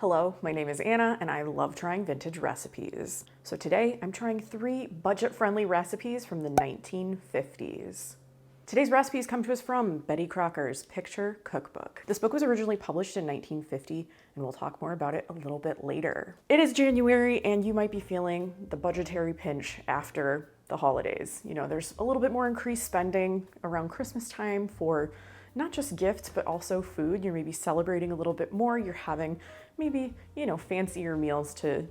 Hello, my name is Anna and I love trying vintage recipes. So today I'm trying 3 budget-friendly recipes from the 1950s. Today's recipes come to us from Betty Crocker's Picture Cookbook. This book was originally published in 1950 and we'll talk more about it a little bit later. It is January and you might be feeling the budgetary pinch after the holidays. You know, there's a little bit more increased spending around Christmas time for not just gifts, but also food. You're maybe celebrating a little bit more. You're having maybe, fancier meals to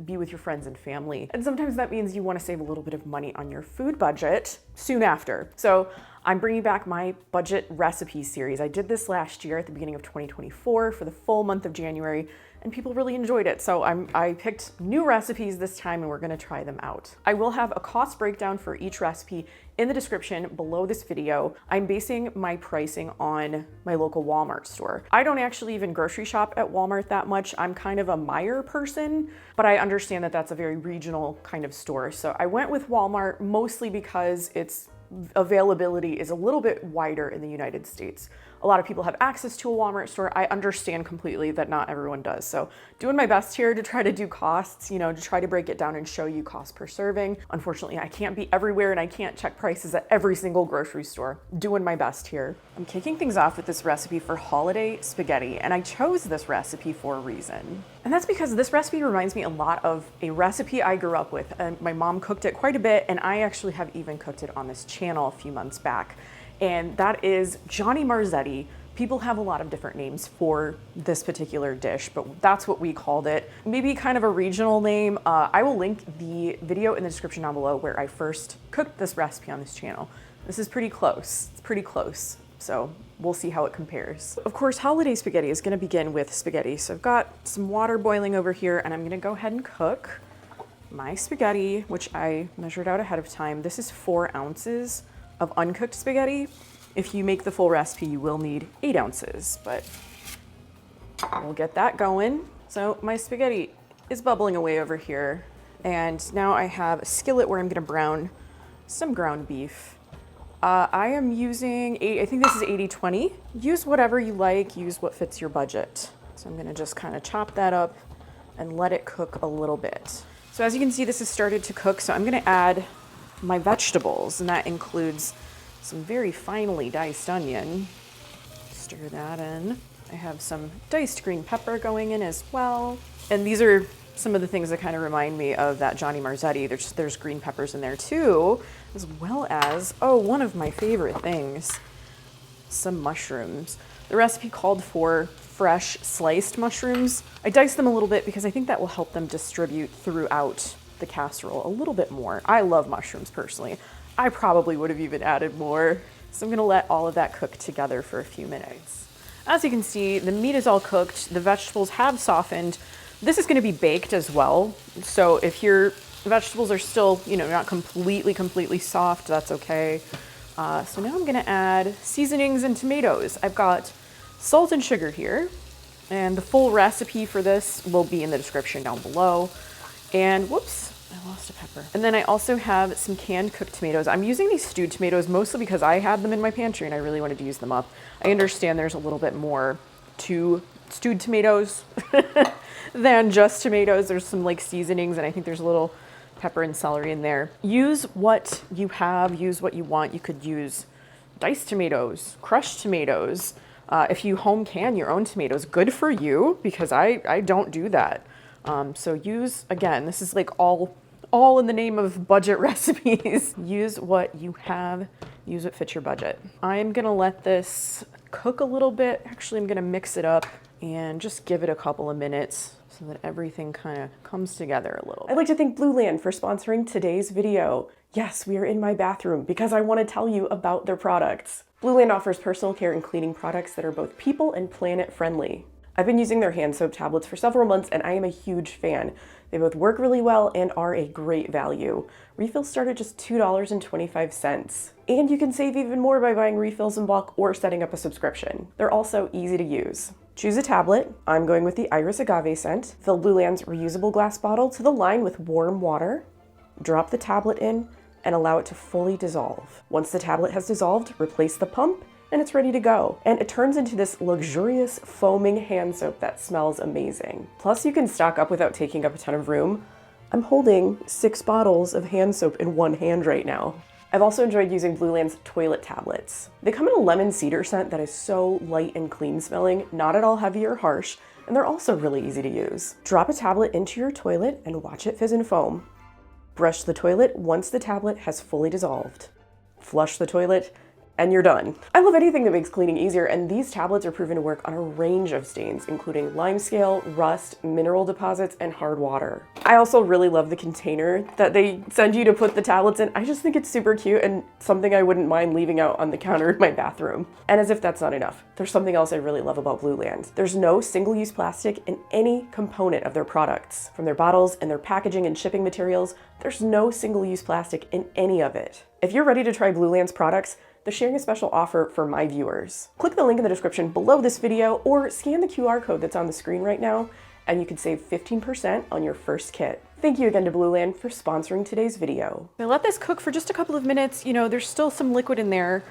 be with your friends and family. And sometimes that means you want to save a little bit of money on your food budget soon after. So I'm bringing back my budget recipe series. I did this last year at the beginning of 2024 for the full month of January, and people really enjoyed it. So I picked new recipes this time and we're gonna try them out. I will have a cost breakdown for each recipe in the description below this video. I'm basing my pricing on my local Walmart store. I don't actually even grocery shop at Walmart that much. I'm kind of a Meijer person, but I understand that that's a very regional kind of store. So I went with Walmart mostly because its availability is a little bit wider in the United States. A lot of people have access to a Walmart store. I understand completely that not everyone does. So doing my best here to try to do costs, to try to break it down and show you cost per serving. Unfortunately, I can't be everywhere and I can't check prices at every single grocery store. Doing my best here. I'm kicking things off with this recipe for holiday spaghetti, and I chose this recipe for a reason. And that's because this recipe reminds me a lot of a recipe I grew up with. My mom cooked it quite a bit, and I actually have even cooked it on this channel a few months back. And that is Johnny Marzetti. People have a lot of different names for this particular dish, but that's what we called it. Maybe kind of a regional name. I will link the video in the description down below where I first cooked this recipe on this channel. This is pretty close. It's pretty close. So we'll see how it compares. Of course, holiday spaghetti is gonna begin with spaghetti. So I've got some water boiling over here and I'm gonna go ahead and cook my spaghetti, which I measured out ahead of time. This is 4 ounces of uncooked spaghetti. If you make the full recipe, you will need 8 ounces, but we'll get that going. So my spaghetti is bubbling away over here. And now I have a skillet where I'm gonna brown some ground beef. I am using, I think this is 80-20. Use whatever you like, use what fits your budget. So I'm gonna just kind of chop that up and let it cook a little bit. So as you can see, this has started to cook, so I'm gonna add my vegetables, and that includes some very finely diced onion. Stir that in. I have some diced green pepper going in as well. And these are some of the things that kind of remind me of that Johnny Marzetti. There's green peppers in there too, as well as, one of my favorite things, some mushrooms. The recipe called for fresh sliced mushrooms. I diced them a little bit because I think that will help them distribute throughout the casserole a little bit more. I love mushrooms personally. I probably would have even added more. So I'm gonna let all of that cook together for a few minutes. As you can see, the meat is all cooked. The vegetables have softened. This is gonna be baked as well. So if your vegetables are still, not completely soft, that's okay. So now I'm gonna add seasonings and tomatoes. I've got salt and sugar here, and the full recipe for this will be in the description down below. And whoops, I lost a pepper. And then I also have some canned cooked tomatoes. I'm using these stewed tomatoes mostly because I had them in my pantry and I really wanted to use them up. I understand there's a little bit more to stewed tomatoes than just tomatoes. There's some seasonings, and I think there's a little pepper and celery in there. Use what you have, use what you want. You could use diced tomatoes, crushed tomatoes. If you home can your own tomatoes, good for you, because I don't do that. So use, again, this is all in the name of budget recipes. Use what you have, use what fits your budget. I'm gonna let this cook a little bit. Actually, I'm gonna mix it up and just give it a couple of minutes so that everything kind of comes together a little bit. I'd like to thank Blueland for sponsoring today's video. Yes, we are in my bathroom because I want to tell you about their products. Blueland offers personal care and cleaning products that are both people and planet friendly. I've been using their hand soap tablets for several months and I am a huge fan. They both work really well and are a great value. Refills start at just $2.25. And you can save even more by buying refills in bulk or setting up a subscription. They're also easy to use. Choose a tablet. I'm going with the Iris Agave scent. Fill Blueland's reusable glass bottle to the line with warm water. Drop the tablet in and allow it to fully dissolve. Once the tablet has dissolved, replace the pump and it's ready to go. And it turns into this luxurious foaming hand soap that smells amazing. Plus you can stock up without taking up a ton of room. I'm holding 6 bottles of hand soap in one hand right now. I've also enjoyed using Blueland's toilet tablets. They come in a lemon cedar scent that is so light and clean smelling, not at all heavy or harsh, and they're also really easy to use. Drop a tablet into your toilet and watch it fizz and foam. Brush the toilet once the tablet has fully dissolved. Flush the toilet, and you're done. I love anything that makes cleaning easier, and these tablets are proven to work on a range of stains, including limescale, rust, mineral deposits, and hard water. I also really love the container that they send you to put the tablets in. I just think it's super cute and something I wouldn't mind leaving out on the counter in my bathroom. And as if that's not enough, there's something else I really love about Blueland. There's no single-use plastic in any component of their products. From their bottles and their packaging and shipping materials, there's no single-use plastic in any of it. If you're ready to try Blueland's products, they're sharing a special offer for my viewers. Click the link in the description below this video or scan the QR code that's on the screen right now, and you can save 15% on your first kit. Thank you again to Blueland for sponsoring today's video. Now let this cook for just a couple of minutes. You know, there's still some liquid in there,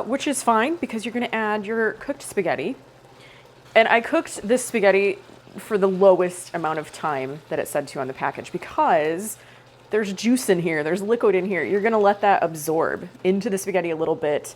which is fine because you're gonna add your cooked spaghetti. And I cooked this spaghetti for the lowest amount of time that it said to on the package because there's juice in here, there's liquid in here. You're gonna let that absorb into the spaghetti a little bit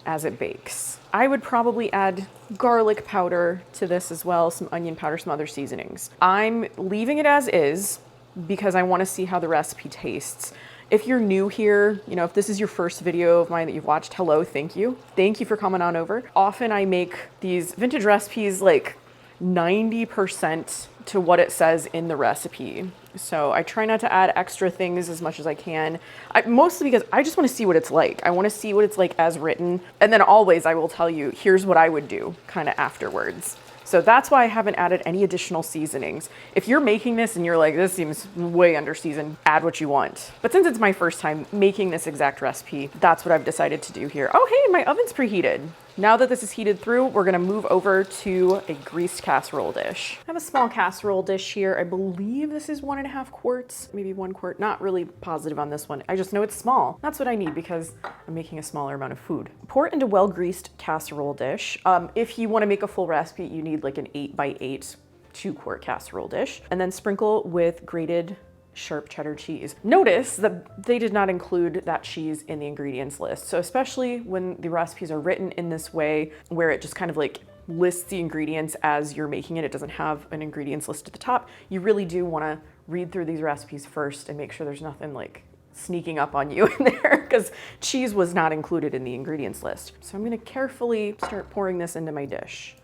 as it bakes. I would probably add garlic powder to this as well, some onion powder, some other seasonings. I'm leaving it as is because I wanna see how the recipe tastes. If you're new here, you know, if this is your first video of mine that you've watched, hello, thank you. Thank you for coming on over. Often I make these vintage recipes like 90% to what it says in the recipe. So I try not to add extra things as much as I can. Mostly because I just want to see what it's like. I want to see what it's like as written. And then always I will tell you, here's what I would do kind of afterwards. So that's why I haven't added any additional seasonings. If you're making this and you're like, this seems way under seasoned, add what you want. But since it's my first time making this exact recipe, that's what I've decided to do here. Oh, hey, my oven's preheated. Now that this is heated through, we're gonna move over to a greased casserole dish. I have a small casserole dish here. I believe this is 1.5 quarts, maybe 1 quart. Not really positive on this one. I just know it's small. That's what I need because I'm making a smaller amount of food. Pour it into well-greased casserole dish. If you wanna make a full recipe, you need like an 8x8 2-quart casserole dish. And then sprinkle with grated sharp cheddar cheese. Notice that they did not include that cheese in the ingredients list. So especially when the recipes are written in this way, where it just kind of like lists the ingredients as you're making it, it doesn't have an ingredients list at the top, you really do want to read through these recipes first and make sure there's nothing like sneaking up on you in there because cheese was not included in the ingredients list. So I'm going to carefully start pouring this into my dish.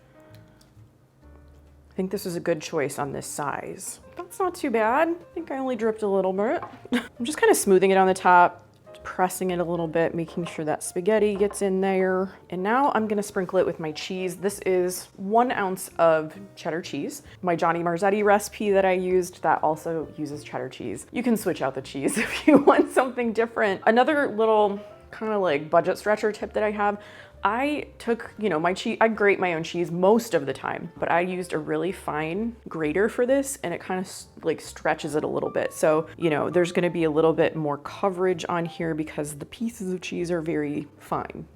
I think this is a good choice on this size. That's not too bad. I think I only dripped a little bit. I'm just kind of smoothing it on the top, pressing it a little bit, making sure that spaghetti gets in there. And now I'm gonna sprinkle it with my cheese. This is 1 ounce of cheddar cheese. My Johnny Marzetti recipe that I used, that also uses cheddar cheese. You can switch out the cheese if you want something different. Another little kind of like budget stretcher tip that I have, I took, you know, my cheese, I grate my own cheese most of the time, but I used a really fine grater for this and it kind of like stretches it a little bit. So, you know, there's gonna be a little bit more coverage on here because the pieces of cheese are very fine,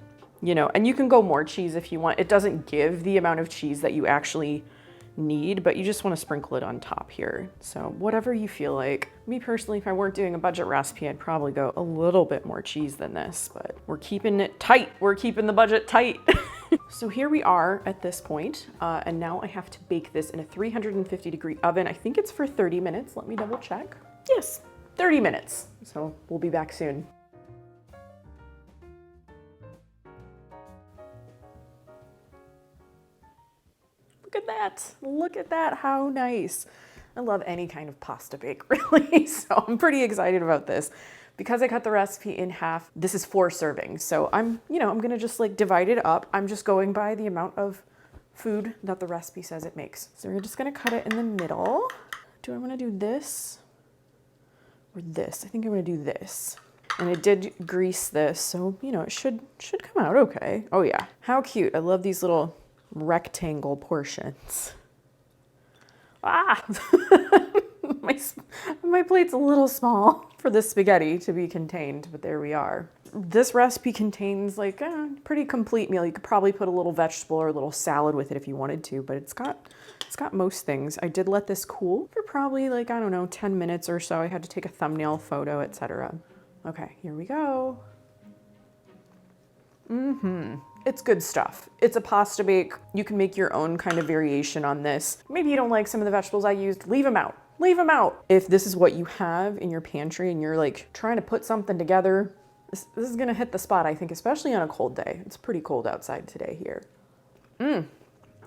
you know, and you can go more cheese if you want. It doesn't give the amount of cheese that you actually need, but you just want to sprinkle it on top here. So whatever you feel like. Me personally, if I weren't doing a budget recipe, I'd probably go a little bit more cheese than this, but we're keeping it tight. We're keeping the budget tight. So here we are at this point, and now I have to bake this in a 350-degree oven. I think it's for 30 minutes. Let me double check. Yes, 30 minutes. So we'll be back soon. Look at that. Look at that. How nice. I love any kind of pasta bake, really. So I'm pretty excited about this. Because I cut the recipe in half, this is 4 servings. So I'm gonna just like divide it up. I'm just going by the amount of food that the recipe says it makes. So we're just gonna cut it in the middle. Do I wanna do this or this? I think I'm gonna do this. And I did grease this, so you know, it should come out okay. Oh yeah, how cute. I love these little rectangle portions. Ah, my plate's a little small for the spaghetti to be contained, but there we are. This recipe contains like a pretty complete meal. You could probably put a little vegetable or a little salad with it if you wanted to, but it's got most things. I did let this cool for probably like, I don't know, 10 minutes or so. I had to take a thumbnail photo, etc. Okay, here we go. It's good stuff. It's a pasta bake. You can make your own kind of variation on this. Maybe you don't like some of the vegetables I used, leave them out. Leave them out. If this is what you have in your pantry and you're like trying to put something together, this is gonna hit the spot, I think, especially on a cold day. It's pretty cold outside today here.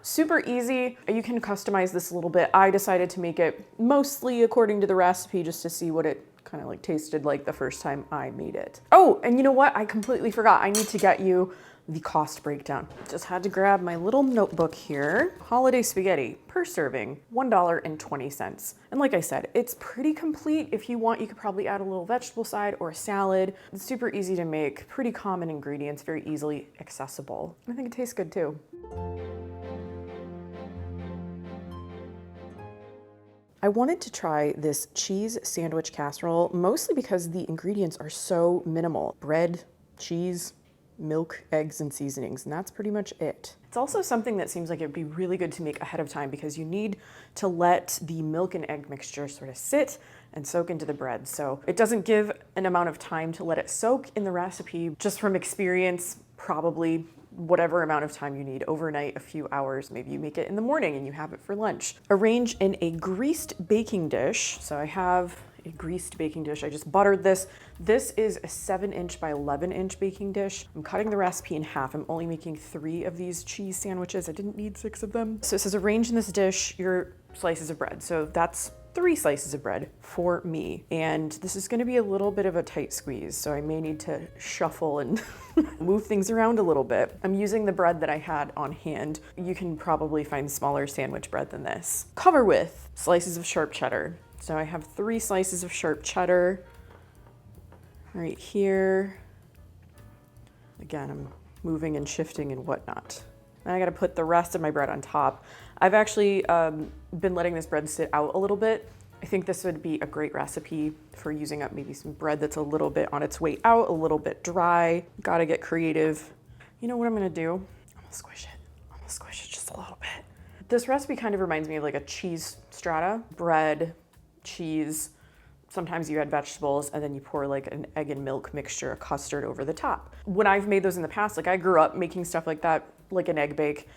Super easy. You can customize this a little bit. I decided to make it mostly according to the recipe just to see what it kind of like tasted like the first time I made it. Oh, and you know what? I completely forgot. I need to get you the cost breakdown. Just had to grab my little notebook here. Holiday spaghetti per serving, $1.20. And like I said, it's pretty complete. If you want, you could probably add a little vegetable side or a salad. It's super easy to make, pretty common ingredients, very easily accessible. I think it tastes good too. I wanted to try this cheese sandwich casserole, mostly because the ingredients are so minimal. Bread, cheese, milk, eggs, and seasonings, and that's pretty much it. It's also something that seems like it'd be really good to make ahead of time because you need to let the milk and egg mixture sort of sit and soak into the bread. So it doesn't give an amount of time to let it soak in the recipe. Just from experience, probably whatever amount of time you need overnight, a few hours. Maybe you make it in the morning and you have it for lunch. Arrange in a greased baking dish. So I have a greased baking dish. I just buttered this. This is a 7-inch by 11-inch baking dish. I'm cutting the recipe in half. I'm only making 3 of these cheese sandwiches. I didn't need 6 of them. So it says arrange in this dish your slices of bread. So that's 3 slices of bread for me. And this is gonna be a little bit of a tight squeeze, so I may need to shuffle and move things around a little bit. I'm using the bread that I had on hand. You can probably find smaller sandwich bread than this. Cover with slices of sharp cheddar. So I have 3 slices of sharp cheddar right here. Again, I'm moving and shifting and whatnot. And I gotta put the rest of my bread on top. I've actually been letting this bread sit out a little bit. I think this would be a great recipe for using up maybe some bread that's a little bit on its way out, a little bit dry. Gotta get creative. You know what I'm gonna do? I'm gonna squish it. I'm gonna squish it just a little bit. This recipe kind of reminds me of like a cheese strata. Bread, cheese, sometimes you add vegetables, and then you pour like an egg and milk mixture, a custard over the top. When I've made those in the past, like I grew up making stuff like that, like an egg bake,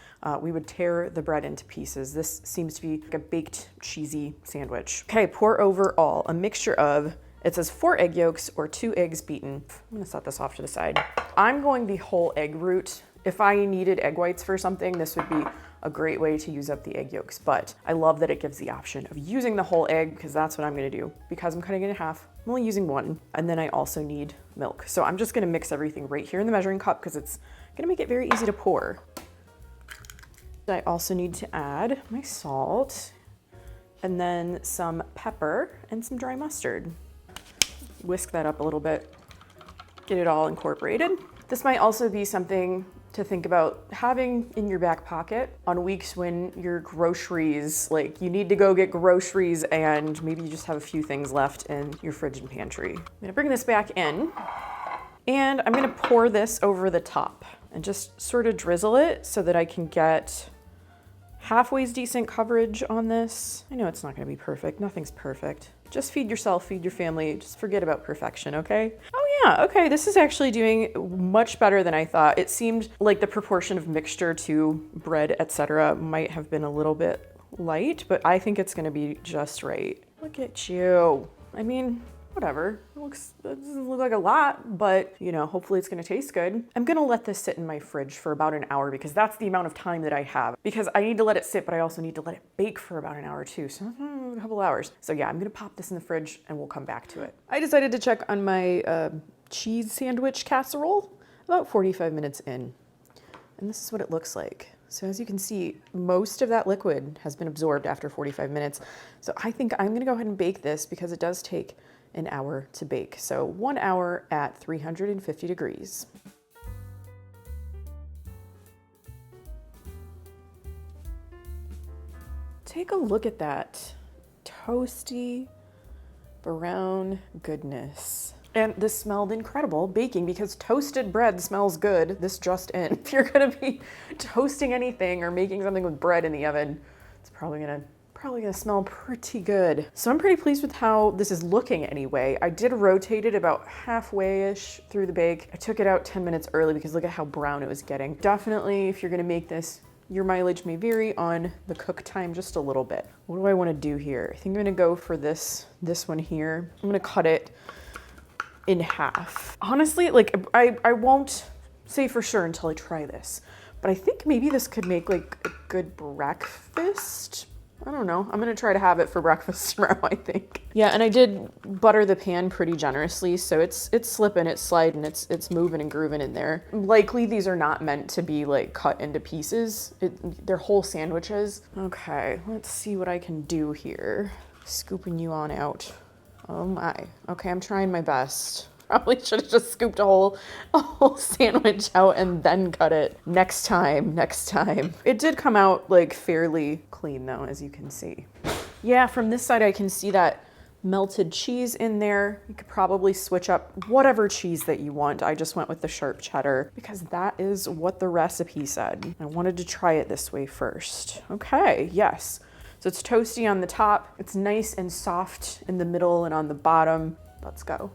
we would tear the bread into pieces. This seems to be like a baked cheesy sandwich. Okay, pour over all a mixture of, it says 4 egg yolks or 2 eggs beaten. I'm gonna set this off to the side. I'm going the whole egg route. If I needed egg whites for something, this would be a great way to use up the egg yolks, but I love that it gives the option of using the whole egg because that's what I'm gonna do. Because I'm cutting it in half, I'm only using 1, and then I also need milk. So I'm just gonna mix everything right here in the measuring cup because it's gonna make it very easy to pour. I also need to add my salt and then some pepper and some dry mustard. Whisk that up a little bit, get it all incorporated. This might also be something to think about having in your back pocket on weeks when your groceries, like you need to go get groceries and maybe you just have a few things left in your fridge and pantry. I'm gonna bring this back in and I'm gonna pour this over the top and just sort of drizzle it so that I can get halfway's decent coverage on this. I know it's not gonna be perfect, nothing's perfect. Just feed yourself, feed your family, just forget about perfection, okay? Oh yeah, okay, this is actually doing much better than I thought. It seemed like the proportion of mixture to bread, etc. might have been a little bit light, but I think it's gonna be just right. Look at you. I mean, whatever. It doesn't look like a lot, but you know, hopefully it's gonna taste good. I'm gonna let this sit in my fridge for about an hour because that's the amount of time that I have. Because I need to let it sit, but I also need to let it bake for about an hour too. So a couple hours. So yeah, I'm gonna pop this in the fridge and we'll come back to it. I decided to check on my cheese sandwich casserole about 45 minutes in. And this is what it looks like. So as you can see, most of that liquid has been absorbed after 45 minutes. So I think I'm gonna go ahead and bake this because it does take an hour to bake. So 1 hour at 350 degrees. Take a look at that toasty brown goodness. And this smelled incredible baking because toasted bread smells good. This just in. If you're gonna be toasting anything or making something with bread in the oven, it's probably gonna smell pretty good. So I'm pretty pleased with how this is looking anyway. I did rotate it about halfway-ish through the bake. I took it out 10 minutes early because look at how brown it was getting. Definitely, if you're gonna make this, your mileage may vary on the cook time just a little bit. What do I wanna do here? I think I'm gonna go for this one here. I'm gonna cut it in half. Honestly, like I won't say for sure until I try this, but I think maybe this could make like a good breakfast. I don't know. I'm gonna try to have it for breakfast tomorrow, I think. Yeah, and I did butter the pan pretty generously, so it's slipping, it's sliding, it's moving and grooving in there. Likely these are not meant to be like cut into pieces. They're whole sandwiches. Okay, let's see what I can do here. Scooping you on out. Oh my. Okay, I'm trying my best. Probably should have just scooped a whole sandwich out and then cut it. Next time. It did come out like fairly clean though, as you can see. Yeah, from this side I can see that melted cheese in there. You could probably switch up whatever cheese that you want. I just went with the sharp cheddar because that is what the recipe said. I wanted to try it this way first. Okay, yes. So it's toasty on the top. It's nice and soft in the middle and on the bottom. Let's go.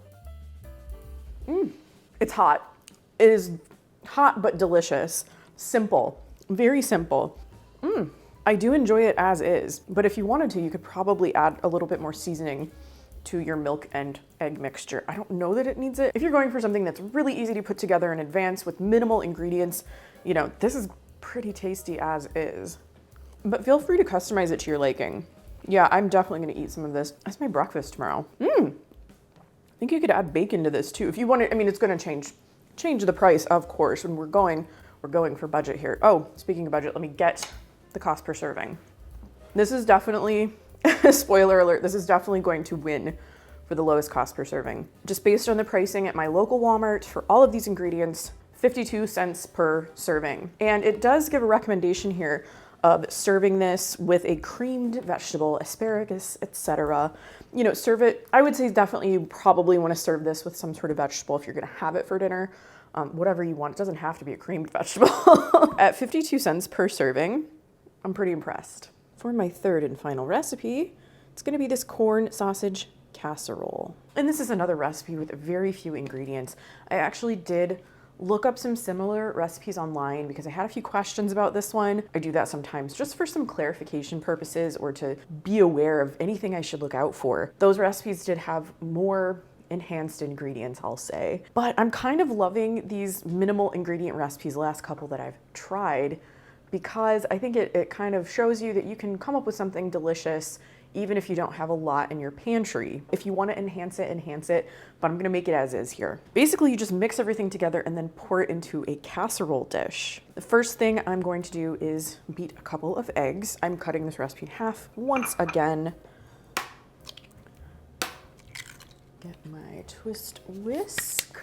It's hot. It is hot but delicious. Simple, very simple. I do enjoy it as is, but if you wanted to, you could probably add a little bit more seasoning to your milk and egg mixture. I don't know that it needs it. If you're going for something that's really easy to put together in advance with minimal ingredients, you know, this is pretty tasty as is. But feel free to customize it to your liking. Yeah, I'm definitely gonna eat some of this as my breakfast tomorrow. I think you could add bacon to this too. If you want it, I mean, it's gonna change the price, of course, when we're going for budget here. Oh, speaking of budget, let me get the cost per serving. This is definitely, spoiler alert, this is definitely going to win for the lowest cost per serving. Just based on the pricing at my local Walmart for all of these ingredients, 52 cents per serving. And it does give a recommendation here of serving this with a creamed vegetable, asparagus, etc. You know, serve it, I would say definitely you probably want to serve this with some sort of vegetable if you're gonna have it for dinner. Whatever you want, it doesn't have to be a creamed vegetable. At 52 cents per serving, I'm pretty impressed. For my third and final recipe, it's gonna be this corn sausage casserole. And this is another recipe with very few ingredients. I actually did look up some similar recipes online because I had a few questions about this one. I do that sometimes just for some clarification purposes or to be aware of anything I should look out for. Those recipes did have more enhanced ingredients, I'll say. But I'm kind of loving these minimal ingredient recipes, the last couple that I've tried, because I think it kind of shows you that you can come up with something delicious even if you don't have a lot in your pantry. If you want to enhance it, but I'm gonna make it as is here. Basically, you just mix everything together and then pour it into a casserole dish. The first thing I'm going to do is beat a couple of eggs. I'm cutting this recipe in half once again. Get my twist whisk.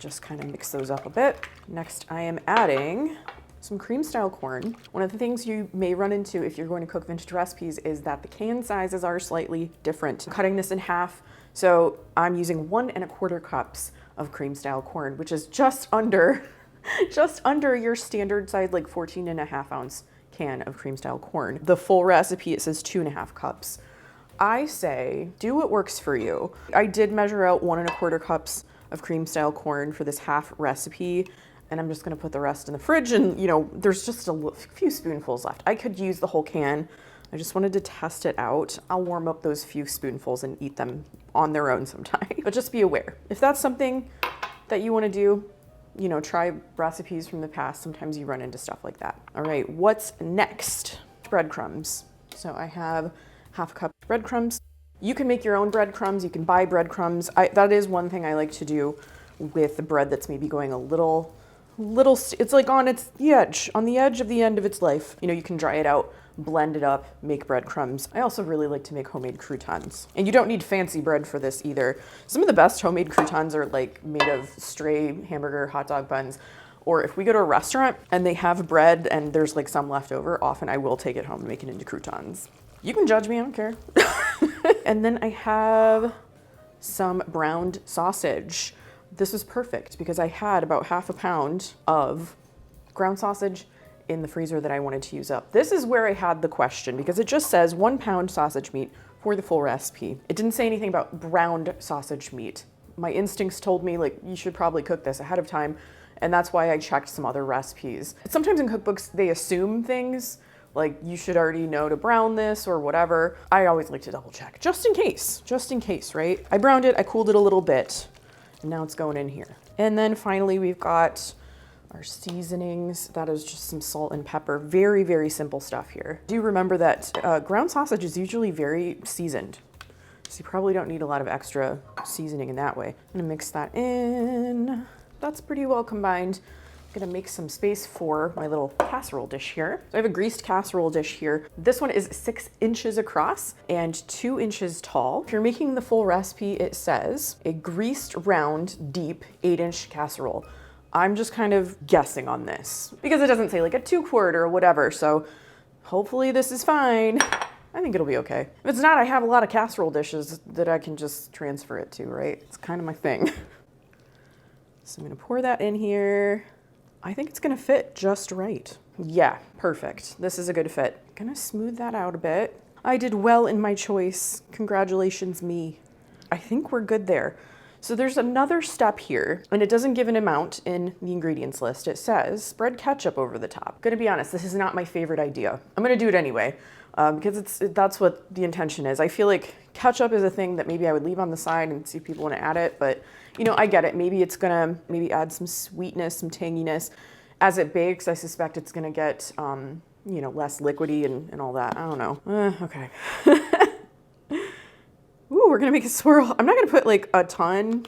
Just kind of mix those up a bit. Next, I am adding some cream style corn. One of the things you may run into if you're going to cook vintage recipes is that the can sizes are slightly different. I'm cutting this in half, so I'm using 1 1/4 cups of cream style corn, which is just under your standard size, like 14.5 ounce can of cream style corn. The full recipe, it says 2.5 cups. I say, do what works for you. I did measure out 1 1/4 cups of cream style corn for this half recipe, and I'm just gonna put the rest in the fridge, and you know, there's just a few spoonfuls left. I could use the whole can. I just wanted to test it out. I'll warm up those few spoonfuls and eat them on their own sometime. But just be aware, if that's something that you wanna do, you know, try recipes from the past. Sometimes you run into stuff like that. All right, what's next? Breadcrumbs. So I have 1/2 cup breadcrumbs. You can make your own breadcrumbs. You can buy breadcrumbs. That is one thing I like to do with the bread that's maybe going a little, it's like on the edge of the end of its life. You know, you can dry it out, blend it up, make breadcrumbs. I also really like to make homemade croutons. And you don't need fancy bread for this either. Some of the best homemade croutons are like made of stray hamburger, hot dog buns. Or if we go to a restaurant and they have bread and there's like some left over, often I will take it home and make it into croutons. You can judge me, I don't care. And then I have some browned sausage. This is perfect because I had about half a pound of ground sausage in the freezer that I wanted to use up. This is where I had the question because it just says 1 pound sausage meat for the full recipe. It didn't say anything about browned sausage meat. My instincts told me like you should probably cook this ahead of time, and that's why I checked some other recipes. Sometimes in cookbooks they assume things like you should already know to brown this or whatever. I always like to double check just in case, right? I browned it, I cooled it a little bit, and now it's going in here. And then finally we've got our seasonings. That is just some salt and pepper. Very, very simple stuff here. Do remember that ground sausage is usually very seasoned, so you probably don't need a lot of extra seasoning in that way. I'm gonna mix that in. That's pretty well combined. I'm gonna make some space for my little casserole dish here. So I have a greased casserole dish here. This one is 6 inches across and 2 inches tall. If you're making the full recipe, it says a greased, round, deep 8-inch casserole. I'm just kind of guessing on this because it doesn't say like a 2-quart or whatever. So hopefully this is fine. I think it'll be okay. If it's not, I have a lot of casserole dishes that I can just transfer it to, right? It's kind of my thing. So I'm gonna pour that in here. I think it's gonna fit just right. Yeah, perfect. This is a good fit. Gonna smooth that out a bit. I did well in my choice. Congratulations, me. I think we're good there. So there's another step here, and it doesn't give an amount in the ingredients list. It says spread ketchup over the top. Gonna be honest, this is not my favorite idea. I'm gonna do it anyway because that's what the intention is. I feel like ketchup is a thing that maybe I would leave on the side and see if people want to add it, but you know, I get it. Maybe it's gonna add some sweetness, some tanginess. As it bakes, I suspect it's gonna get you know, less liquidy and all that. I don't know. Okay. Ooh, we're gonna make a swirl. I'm not gonna put like a ton.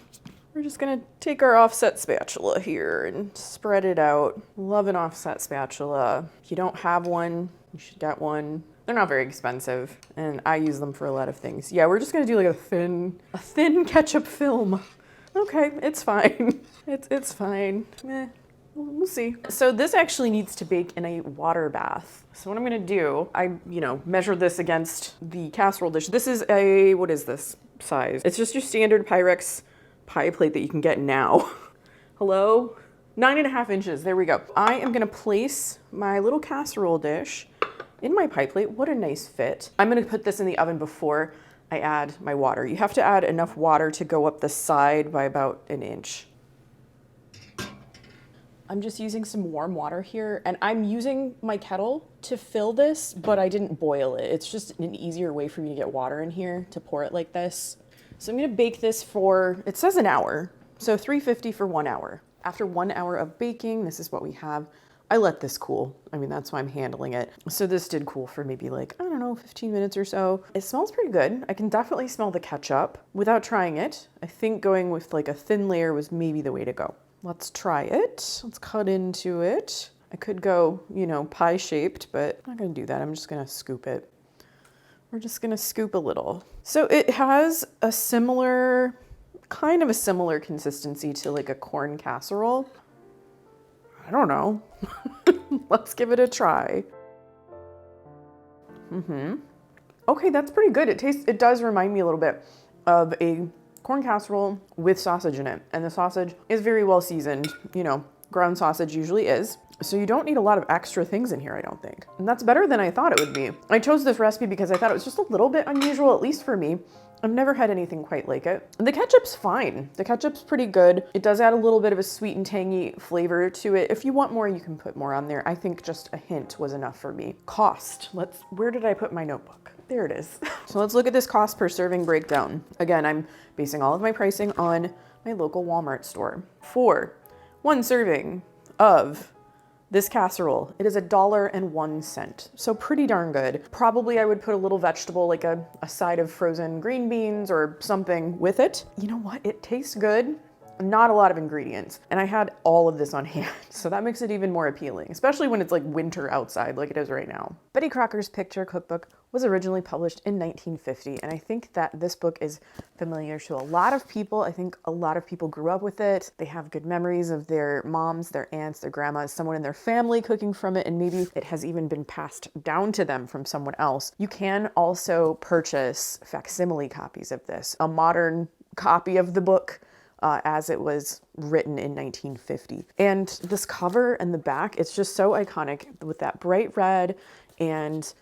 We're just gonna take our offset spatula here and spread it out. Love an offset spatula. If you don't have one, you should get one. They're not very expensive, and I use them for a lot of things. Yeah, we're just gonna do like a thin ketchup film. Okay, it's fine. It's fine. We'll see. So this actually needs to bake in a water bath. So what I'm gonna do, I measure this against the casserole dish. This is a, what is this size? It's just your standard Pyrex pie plate that you can get now. Hello? 9.5 inches, there we go. I am gonna place my little casserole dish in my pie plate. What a nice fit. I'm gonna put this in the oven before I add my water. You have to add enough water to go up the side by about 1 inch. I'm just using some warm water here, and I'm using my kettle to fill this, but I didn't boil it. It's just an easier way for me to get water in here to pour it like this. So I'm gonna bake this for, it says an hour, so 350 for 1 hour. After 1 hour of baking, this is what we have. I let this cool. I mean, that's why I'm handling it. So this did cool for maybe like, I don't know, 15 minutes or so. It smells pretty good. I can definitely smell the ketchup without trying it. I think going with like a thin layer was maybe the way to go. Let's try it. Let's cut into it. I could go, you know, pie shaped, but I'm not gonna do that. I'm just gonna scoop it. We're just gonna scoop a little. So it has a similar, kind of a similar consistency to like a corn casserole. I don't know. Let's give it a try. Okay, that's pretty good. It does remind me a little bit of a corn casserole with sausage in it. And the sausage is very well seasoned. You know, ground sausage usually is. So you don't need a lot of extra things in here, I don't think. And that's better than I thought it would be. I chose this recipe because I thought it was just a little bit unusual, at least for me. I've never had anything quite like it. The ketchup's fine. The ketchup's pretty good. It does add a little bit of a sweet and tangy flavor to it. If you want more, you can put more on there. I think just a hint was enough for me. Cost. Where did I put my notebook? There it is. So let's look at this cost per serving breakdown. Again, I'm basing all of my pricing on my local Walmart store. For 1 serving of this casserole, it is $1.01. So pretty darn good. Probably I would put a little vegetable, like a side of frozen green beans or something with it. You know what? It tastes good. Not a lot of ingredients. And I had all of this on hand. So that makes it even more appealing, especially when it's like winter outside like it is right now. Betty Crocker's Picture Cookbook was originally published in 1950. And I think that this book is familiar to a lot of people. I think a lot of people grew up with it. They have good memories of their moms, their aunts, their grandmas, someone in their family cooking from it. And maybe it has even been passed down to them from someone else. You can also purchase facsimile copies of this. A modern copy of the book as it was written in 1950. And this cover and the back, it's just so iconic with that bright red and,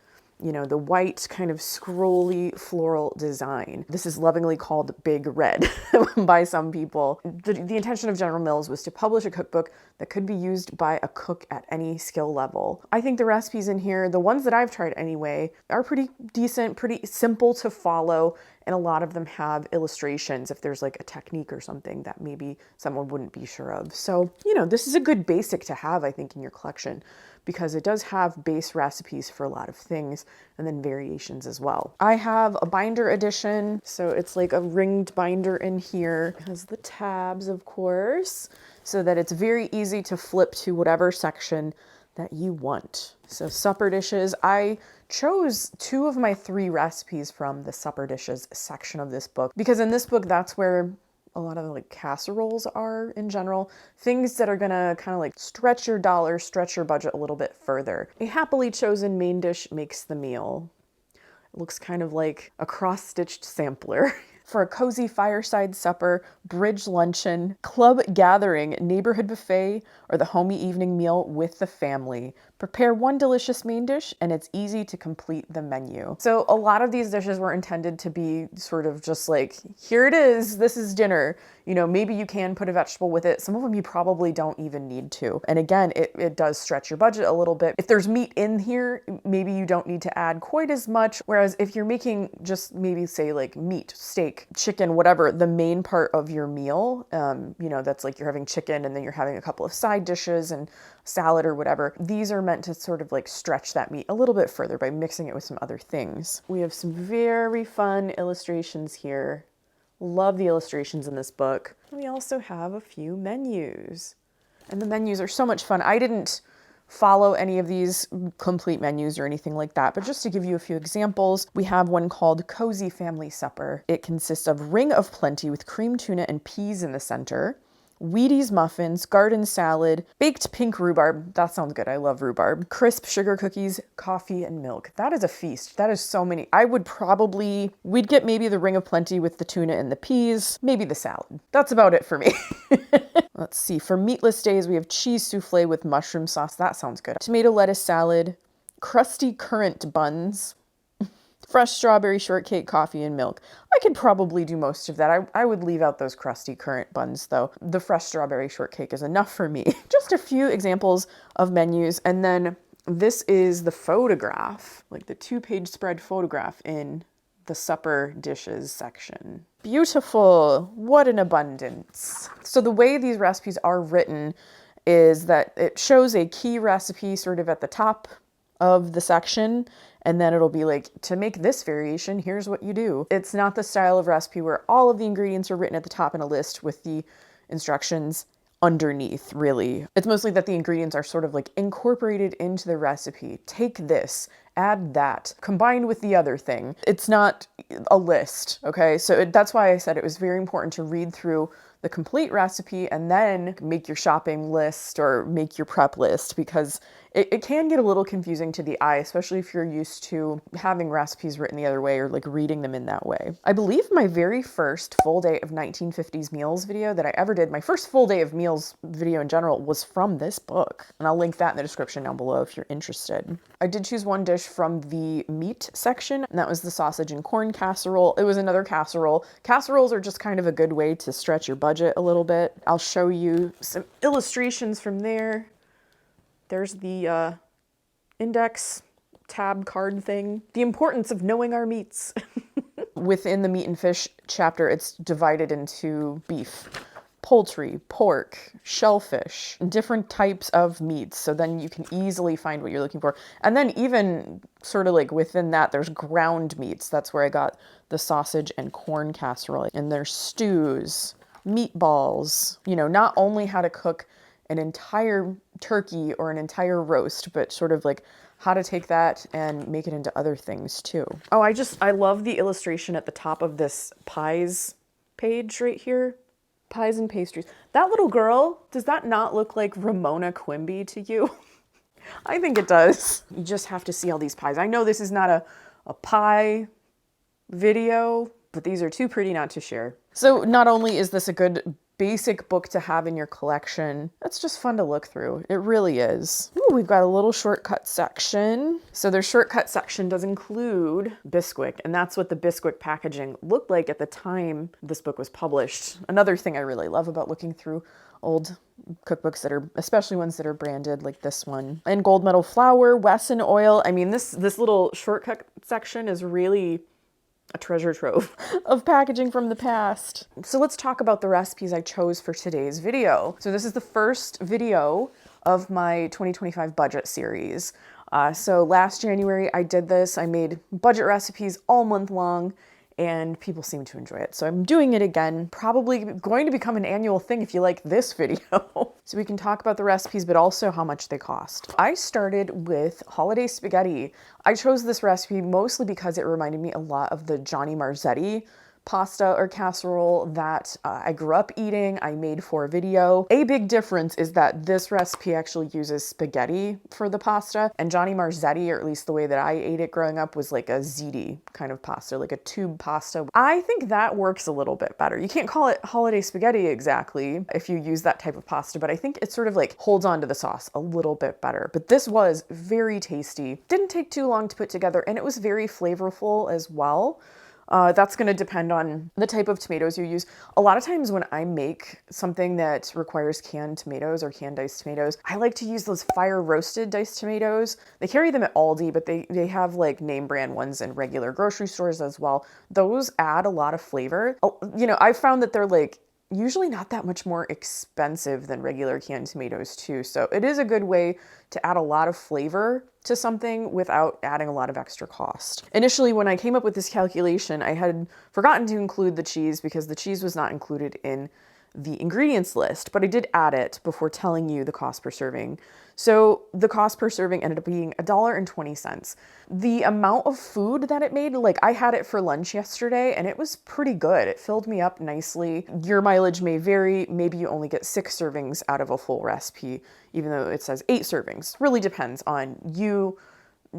you know, the white kind of scrolly floral design. This is lovingly called Big Red by some people. The intention of General Mills was to publish a cookbook that could be used by a cook at any skill level. I think the recipes in here, the ones that I've tried anyway, are pretty decent, pretty simple to follow, and a lot of them have illustrations if there's like a technique or something that maybe someone wouldn't be sure of. So, you know, this is a good basic to have, I think, in your collection, because it does have base recipes for a lot of things and then variations as well. I have a binder edition, so it's like a ringed binder in here. It has the tabs, of course, so that it's very easy to flip to whatever section that you want. So supper dishes, I chose 2 of my 3 recipes from the supper dishes section of this book, because in this book, that's where a lot of like casseroles are in general, things that are gonna kind of like stretch your dollar, stretch your budget a little bit further. A happily chosen main dish makes the meal. It looks kind of like a cross-stitched sampler. For a cozy fireside supper, bridge luncheon, club gathering, neighborhood buffet, or the homey evening meal with the family, prepare one delicious main dish and it's easy to complete the menu. So a lot of these dishes were intended to be sort of just like, here it is, this is dinner. You know, maybe you can put a vegetable with it. Some of them you probably don't even need to. And again, it does stretch your budget a little bit. If there's meat in here, maybe you don't need to add quite as much. Whereas if you're making just maybe say like meat, steak, chicken, whatever, the main part of your meal, you know, that's like you're having chicken and then you're having a couple of side dishes and salad or whatever. These are meant to sort of like stretch that meat a little bit further by mixing it with some other things. We have some very fun illustrations here. Love the illustrations in this book. We also have a few menus. And the menus are so much fun. I didn't follow any of these complete menus or anything like that, but just to give you a few examples, we have one called Cozy Family Supper. It consists of Ring of Plenty with cream tuna and peas in the center, Wheaties muffins, garden salad, baked pink rhubarb. That sounds good. I love rhubarb. Crisp sugar cookies, coffee, and milk. That is a feast. That is so many. We'd get maybe the Ring of Plenty with the tuna and the peas, maybe the salad. That's about it for me. Let's see. For meatless days, we have cheese souffle with mushroom sauce. That sounds good. Tomato lettuce salad, crusty currant buns, fresh strawberry shortcake, coffee, and milk. I could probably do most of that. I would leave out those crusty currant buns though. The fresh strawberry shortcake is enough for me. Just a few examples of menus. And then this is the photograph, like the 2-page spread photograph in the supper dishes section. Beautiful. What an abundance. So the way these recipes are written is that it shows a key recipe sort of at the top of the section, and then it'll be like, to make this variation, here's what you do. It's not the style of recipe where all of the ingredients are written at the top in a list with the instructions underneath, really. It's mostly that the ingredients are sort of like incorporated into the recipe. Take this, add that, combined with the other thing. It's not a list, okay? So that's why I said it was very important to read through the complete recipe and then make your shopping list or make your prep list, because it can get a little confusing to the eye, especially if you're used to having recipes written the other way or like reading them in that way. I believe my very first full day of 1950s meals video that I ever did, my first full day of meals video in general, was from this book. And I'll link that in the description down below if you're interested. I did choose one dish from the meat section, and that was the sausage and corn casserole. It was another casserole. Casseroles are just kind of a good way to stretch your budget a little bit. I'll show you some illustrations from there. There's the index tab card thing. The importance of knowing our meats. Within the meat and fish chapter, it's divided into beef, poultry, pork, shellfish, different types of meats. So then you can easily find what you're looking for. And then even sort of like within that, there's ground meats. That's where I got the sausage and corn casserole. And there's stews, meatballs, you know, not only how to cook an entire turkey or an entire roast, but sort of like how to take that and make it into other things too. Oh, I love the illustration at the top of this pies page right here. Pies and pastries. That little girl, does that not look like Ramona Quimby to you? I think it does. You just have to see all these pies. I know this is not a pie video, but these are too pretty not to share. So not only is this a good basic book to have in your collection, it's just fun to look through. It really is. Ooh, we've got a little shortcut section. So their shortcut section does include Bisquick, and that's what the Bisquick packaging looked like at the time this book was published. Another thing I really love about looking through old cookbooks that are, especially ones that are branded like this one. And gold medal flour, Wesson oil. I mean, this little shortcut section is really a treasure trove of packaging from the past. So let's talk about the recipes I chose for today's video. So this is the first video of my 2025 budget series. So last January I did this. I made budget recipes all month long, and people seem to enjoy it. So I'm doing it again, probably going to become an annual thing if you like this video. So we can talk about the recipes, but also how much they cost. I started with holiday spaghetti. I chose this recipe mostly because it reminded me a lot of the Johnny Marzetti pasta or casserole that I grew up eating. I made for a video. A big difference is that this recipe actually uses spaghetti for the pasta, and Johnny Marzetti, or at least the way that I ate it growing up, was like a ziti kind of pasta, like a tube pasta. I think that works a little bit better. You can't call it holiday spaghetti exactly if you use that type of pasta, but I think it sort of like holds on to the sauce a little bit better. But this was very tasty. Didn't take too long to put together, and it was very flavorful as well. That's going to depend on the type of tomatoes you use. A lot of times when I make something that requires canned tomatoes or canned diced tomatoes, I like to use those fire roasted diced tomatoes. They carry them at Aldi, but they have like name brand ones in regular grocery stores as well. Those add a lot of flavor. You know, I found that they're like usually not that much more expensive than regular canned tomatoes too. So it is a good way to add a lot of flavor to something without adding a lot of extra cost. Initially, when I came up with this calculation, I had forgotten to include the cheese because the cheese was not included in the ingredients list, but I did add it before telling you the cost per serving. So the cost per serving ended up being $1.20. The amount of food that it made, like I had it for lunch yesterday and it was pretty good. It filled me up nicely. Your mileage may vary. Maybe you only get 6 servings out of a full recipe, even though it says 8 servings. Really depends on you,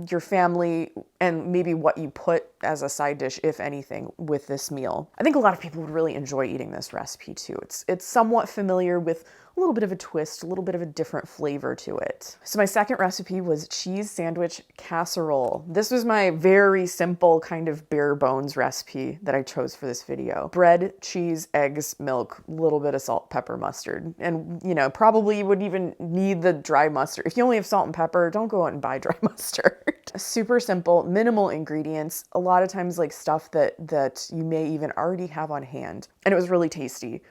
your family, and maybe what you put as a side dish, if anything, with this meal. I think a lot of people would really enjoy eating this recipe too. It's somewhat familiar with a little bit of a twist, a little bit of a different flavor to it. So my second recipe was cheese sandwich casserole. This was my very simple kind of bare bones recipe that I chose for this video. Bread, cheese, eggs, milk, a little bit of salt, pepper, mustard. And you know, probably you wouldn't even need the dry mustard. If you only have salt and pepper, don't go out and buy dry mustard. Super simple, minimal ingredients, a lot of times like stuff that you may even already have on hand. And it was really tasty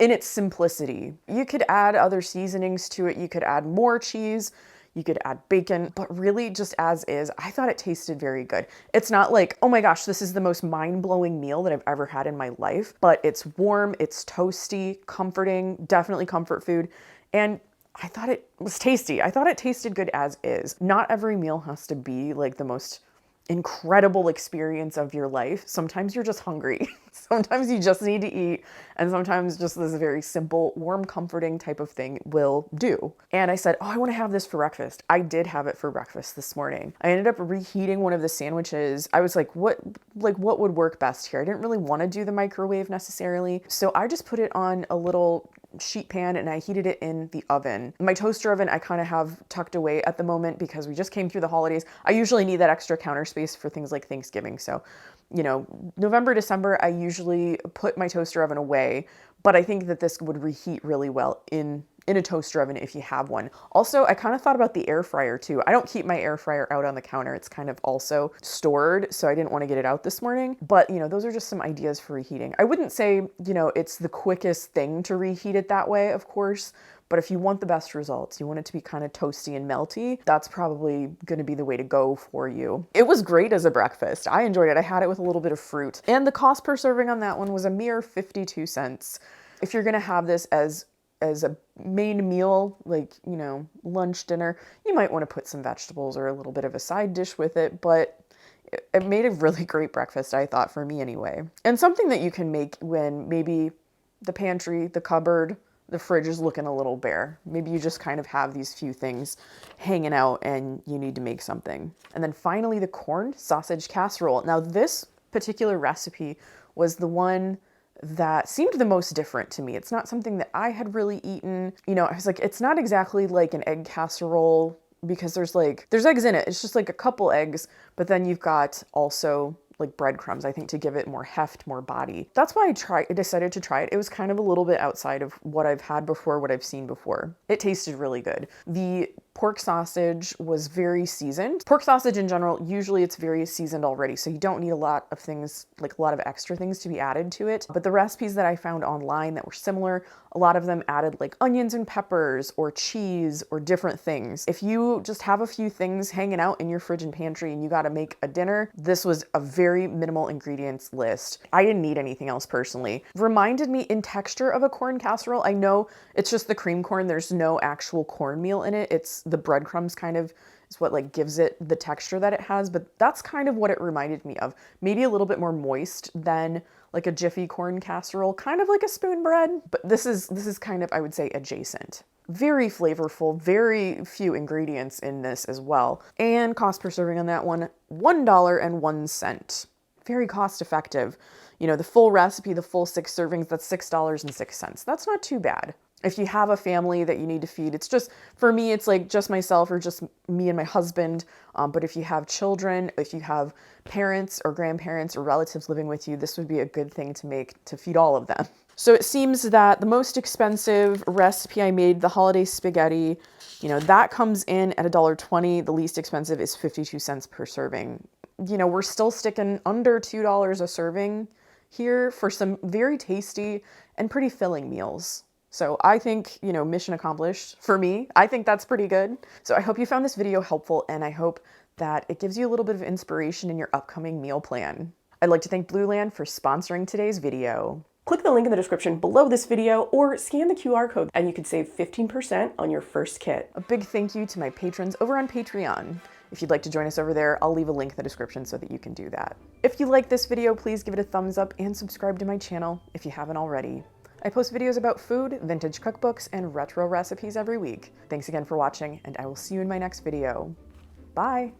in its simplicity. You could add other seasonings to it. You could add more cheese. You could add bacon, but really just as is, I thought it tasted very good. It's not like, oh my gosh, this is the most mind-blowing meal that I've ever had in my life, but it's warm, it's toasty, comforting, definitely comfort food. And I thought it was tasty. I thought it tasted good as is. Not every meal has to be like the most incredible experience of your life. Sometimes you're just hungry. Sometimes you just need to eat. And sometimes just this very simple, warm, comforting type of thing will do. And I said, oh, I want to have this for breakfast. I did have it for breakfast this morning. I ended up reheating one of the sandwiches. I was like, what would work best here? I didn't really want to do the microwave necessarily. So I just put it on a little sheet pan and I heated it in the oven. My toaster oven I kind of have tucked away at the moment because we just came through the holidays. I usually need that extra counter space for things like Thanksgiving. So, you know, November, December, I usually put my toaster oven away, but I think that this would reheat really well in a toaster oven if you have one. Also, I kind of thought about the air fryer too. I don't keep my air fryer out on the counter. It's kind of also stored, so I didn't want to get it out this morning. But, you know, those are just some ideas for reheating. I wouldn't say, you know, it's the quickest thing to reheat it that way, of course. But if you want the best results, you want it to be kind of toasty and melty, that's probably going to be the way to go for you. It was great as a breakfast. I enjoyed it. I had it with a little bit of fruit. And the cost per serving on that one was a mere 52 cents. If you're going to have this as a main meal, like, you know, lunch, dinner, you might want to put some vegetables or a little bit of a side dish with it, but it made a really great breakfast, I thought, for me anyway. And something that you can make when maybe the pantry, the cupboard, the fridge is looking a little bare. Maybe you just kind of have these few things hanging out and you need to make something. And then finally, the corn sausage casserole. Now, this particular recipe was the one that seemed the most different to me. It's not something that I had really eaten. You know, I was like, it's not exactly like an egg casserole because there's eggs in it. It's just like a couple eggs, but then you've got also like breadcrumbs, I think, to give it more heft, more body. That's why I decided to try it. It was kind of a little bit outside of what I've had before, what I've seen before. It tasted really good. The pork sausage was very seasoned. Pork sausage in general, usually it's very seasoned already, so you don't need a lot of things, like a lot of extra things to be added to it. But the recipes that I found online that were similar, a lot of them added like onions and peppers or cheese or different things. If you just have a few things hanging out in your fridge and pantry and you got to make a dinner, this was a very minimal ingredients list. I didn't need anything else personally. Reminded me in texture of a corn casserole. I know it's just the cream corn. There's no actual cornmeal in it. It's the breadcrumbs kind of is what like gives it the texture that it has, but that's kind of what it reminded me of. Maybe a little bit more moist than like a Jiffy corn casserole, kind of like a spoon bread, but this is kind of, I would say, adjacent. Very flavorful, very few ingredients in this as well. And cost per serving on that one, $1.01. Very cost effective. You know, the full recipe, the full 6 servings, that's $6.06. That's not too bad. If you have a family that you need to feed, it's just, for me, it's like just myself or just me and my husband. But if you have children, if you have parents or grandparents or relatives living with you, this would be a good thing to make to feed all of them. So it seems that the most expensive recipe I made, the holiday spaghetti, you know, that comes in at $1.20. The least expensive is 52 cents per serving. You know, we're still sticking under $2 a serving here for some very tasty and pretty filling meals. So I think, you know, mission accomplished for me. I think that's pretty good. So I hope you found this video helpful, and I hope that it gives you a little bit of inspiration in your upcoming meal plan. I'd like to thank Blueland for sponsoring today's video. Click the link in the description below this video or scan the QR code and you can save 15% on your first kit. A big thank you to my patrons over on Patreon. If you'd like to join us over there, I'll leave a link in the description so that you can do that. If you like this video, please give it a thumbs up and subscribe to my channel if you haven't already. I post videos about food, vintage cookbooks, and retro recipes every week. Thanks again for watching, and I will see you in my next video. Bye!